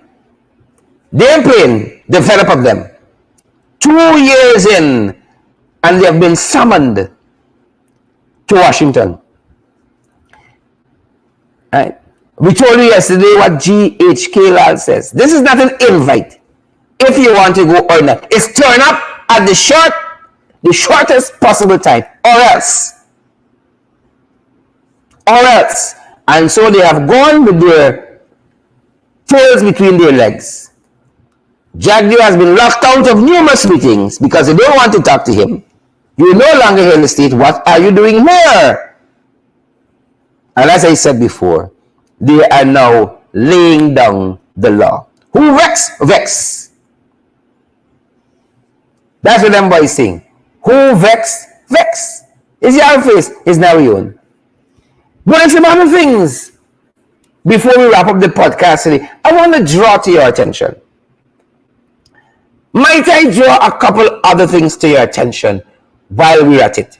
They're playing the fed up of them. 2 years in, and they have been summoned to Washington. Right? We told you yesterday what G.H.K. Lal says. This is not an invite. If you want to go or not, it's turn up at the shortest possible time, or else. And so they have gone with their tails between their legs. Jagdeep has been locked out of numerous meetings because they don't want to talk to him. You're no longer here in the state. What are you doing here? And as I said before, they are now laying down the law. Who vex? That's what them boys saying. Who vex? Is your face? Is now your own. But there's some other things. Before we wrap up the podcast today, I want to draw to your attention. Might I draw a couple other things to your attention while we're at it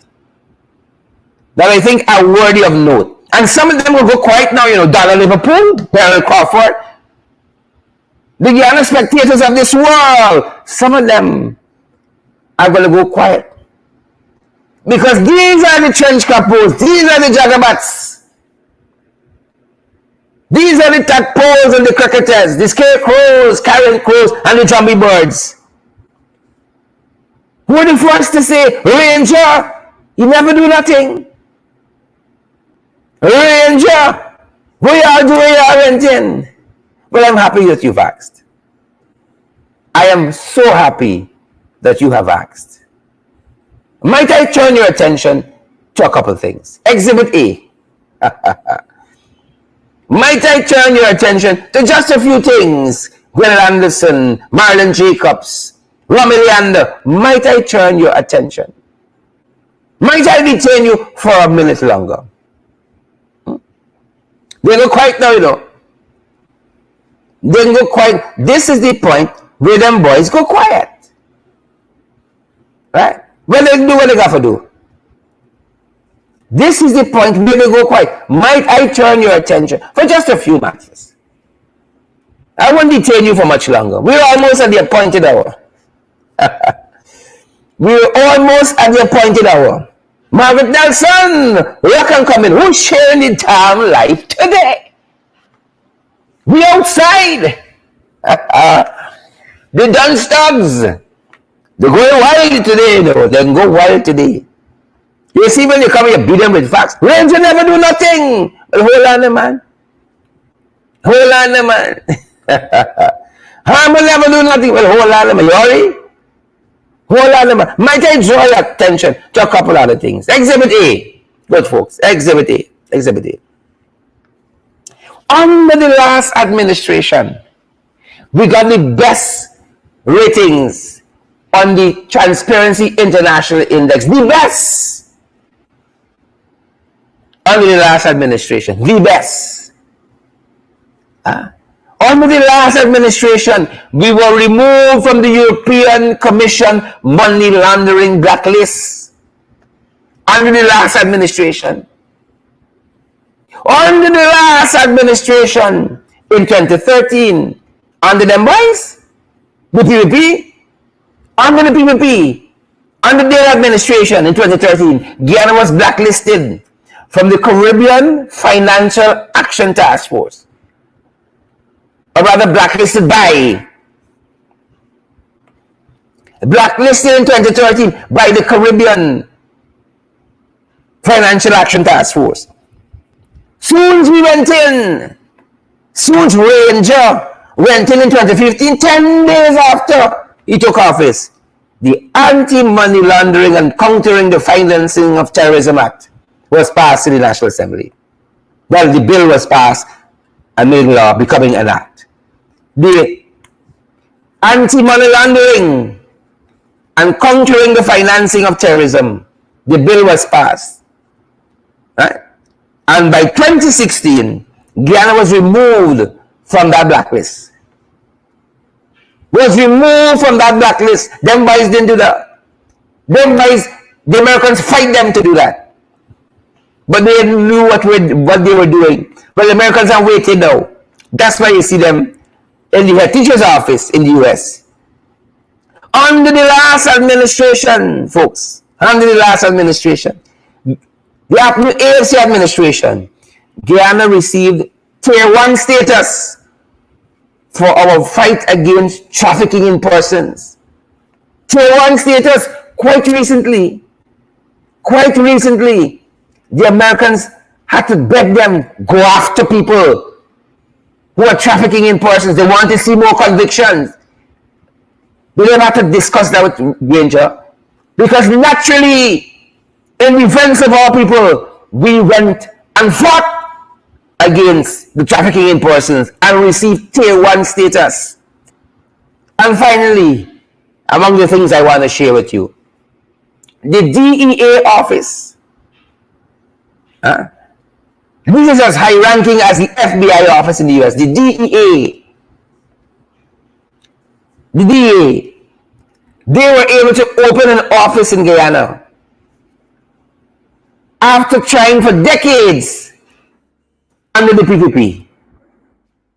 that I think are worthy of note? And some of them will go quiet now, Donna Liverpool, Darrell Crawford, the Guyana spectators of this world. Some of them are going to go quiet. Because these are the trench couples, these are the jagabats. These are the tadpoles and the cricketers, the scarecrows, carrion crows, and the zombie birds. Who are the first to say, Ranger, you never do nothing. Ranger, we are doing our renting. Well, I'm happy that you've asked. I am so happy that you have asked. Might I turn your attention to a couple things? Exhibit A. Might I turn your attention to just a few things? Gwen Anderson, Marlon Jacobs, Romy Leander. Might I turn your attention? Might I detain you for a minute longer? They go quiet now, Then go quiet. This is the point where them boys go quiet. Right? When they do what they got to do. This is the point where they go quiet. Might I turn your attention for just a few matches? I won't detain you for much longer. We're almost at the appointed hour. We're almost at the appointed hour. Margaret Nelson, rock and coming. Who's sharing the damn life today? We outside. The Dunstubs. They're going wild today, though. They can go wild today. You see, when you come here, beat them with facts. Ranger never do nothing. Well, hold on, man. Hold on, man. Harmon never do nothing. Well, hold on, man. You already? Hold on, man. Might I draw your attention to a couple other things? Exhibit A. Good, folks. Exhibit A. Exhibit A. Under the last administration, we got the best ratings on the Transparency International Index. The best. Under the last administration. The best. Under the last administration, we were removed from the European Commission money laundering blacklist. Under the last administration. Under the last administration in 2013, under them boys, the PPP, under the PPP, under their administration in 2013, Guyana was blacklisted from the Caribbean Financial Action Task Force. Or rather blacklisted by. Blacklisted in 2013 by the Caribbean Financial Action Task Force. Soon as we went in, soon as Ranger went in 2015, 10 days after he took office, the Anti-Money Laundering and Countering the Financing of Terrorism Act was passed in the National Assembly. Well, the bill was passed and made law, becoming an act. The Anti-Money Laundering and Countering the Financing of Terrorism, the bill was passed. Right? And by 2016, Guyana was removed from that blacklist. Was removed from that blacklist. Them boys didn't do that. Them boys, the Americans fight them to do that. But they knew what they were doing. But the Americans are waiting now. That's why you see them in the head teacher's office in the US. Under the last administration, folks, under the last administration, the AFC administration, Guyana received Tier 1 status for our fight against trafficking in persons. Tier 1 status. Quite recently, the Americans had to beg them, go after people who are trafficking in persons. They want to see more convictions. They didn't have to discuss that with Ranger. Because naturally, in defense of our people, we went and fought against the trafficking in persons and received Tier 1 status. And finally, among the things I want to share with you, the DEA office, this is as high ranking as the FBI office in the US, the DEA, they were able to open an office in Guyana after trying for decades under the PPP.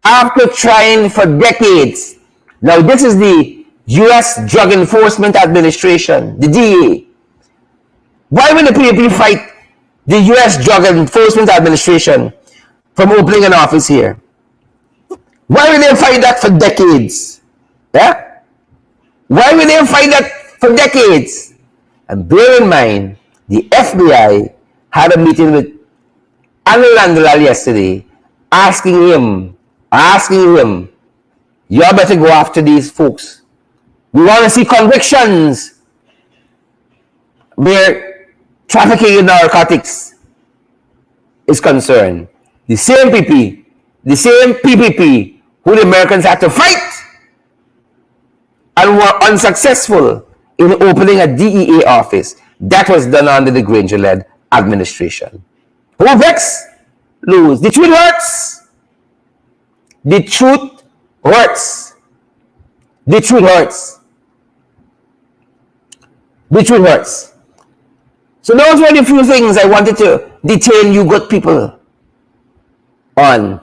After trying for decades. Now this is the US Drug Enforcement Administration, the DEA. Why will the PPP fight the US Drug Enforcement Administration from opening an office here? Why will they fight that for decades? Yeah? Why will they fight that for decades? And bear in mind, the FBI had a meeting with Anil Nandlal yesterday, asking him, you better go after these folks. We want to see convictions where trafficking in narcotics is concerned. The same PPP who the Americans had to fight and were unsuccessful in opening a DEA office. That was done under the Granger-led administration. Who vex? Lose. The truth hurts. The truth hurts. The truth hurts. The truth hurts. So those were the few things I wanted to detain you good people on.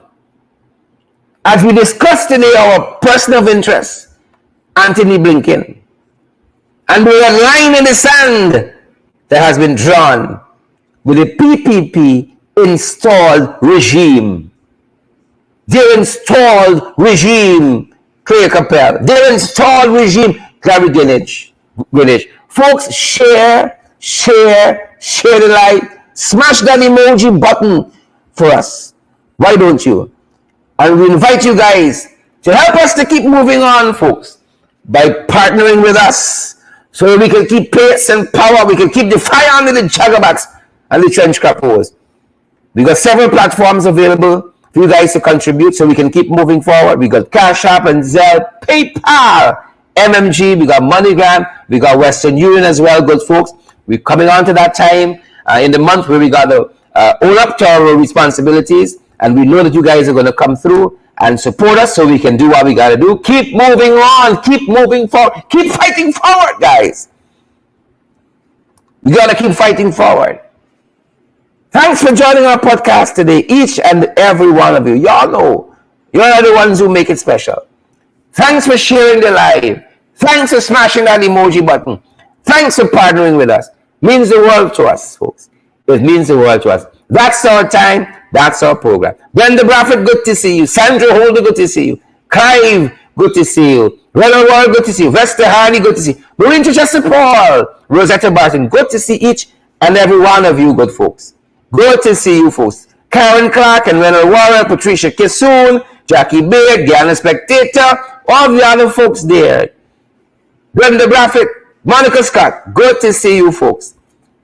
As we discussed today, our person of interest, Anthony Blinken, and the line in the sand that has been drawn with the PPP installed regime. Their installed regime, Claire Capel. Their installed regime, Clary Greenwich. Folks, share the like, smash that emoji button for us. Why don't you? And we invite you guys to help us to keep moving on, folks, by partnering with us so that we can keep pace and power. We can keep the fire under the jaggerbacks and the trench crappers. We got several platforms available for you guys to contribute so we can keep moving forward. We got Cash App and Zelle, PayPal, MMG, we got MoneyGram, we got Western Union as well, good folks. We're coming on to that time in the month where we got to own up to our responsibilities, and we know that you guys are going to come through and support us so we can do what we got to do. Keep moving on, keep moving forward, keep fighting forward, guys. We got to keep fighting forward. Thanks for joining our podcast today, each and every one of you. Y'all know you're the ones who make it special. Thanks for sharing the live. Thanks for smashing that emoji button. Thanks for partnering with us. Means the world to us, folks. It means the world to us. That's our time. That's our program. Brenda Bradford, good to see you. Sandra Holder, good to see you. Clive, good to see you. Ronald Wall, good to see you. Vesta Hardy, good to see you. Marine Chester Paul, Rosetta Barton, good to see each and every one of you, good folks. Good to see you, folks. Karen Clark and Ronald Warren, Patricia Kissoon, Jackie Baird, Guyana Spectator, all the other folks there. Brenda Bradford, Monica Scott, good to see you, folks.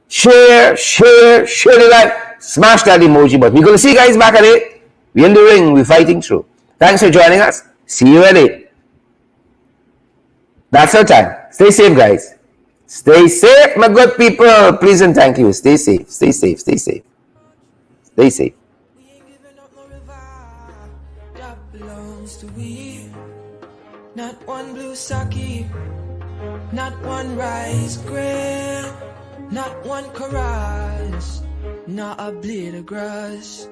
Share the like, smash that emoji button. We're going to see you guys back at 8. We're in the ring, we're fighting through. Thanks for joining us. See you at 8. That's our time. Stay safe, guys. Stay safe, my good people. Please and thank you. Stay safe, stay safe, stay safe. Stay safe. We ain't giving up no river that belongs to we. Not one blue sake, not one rice grain, not one chorus, not a blade of grass.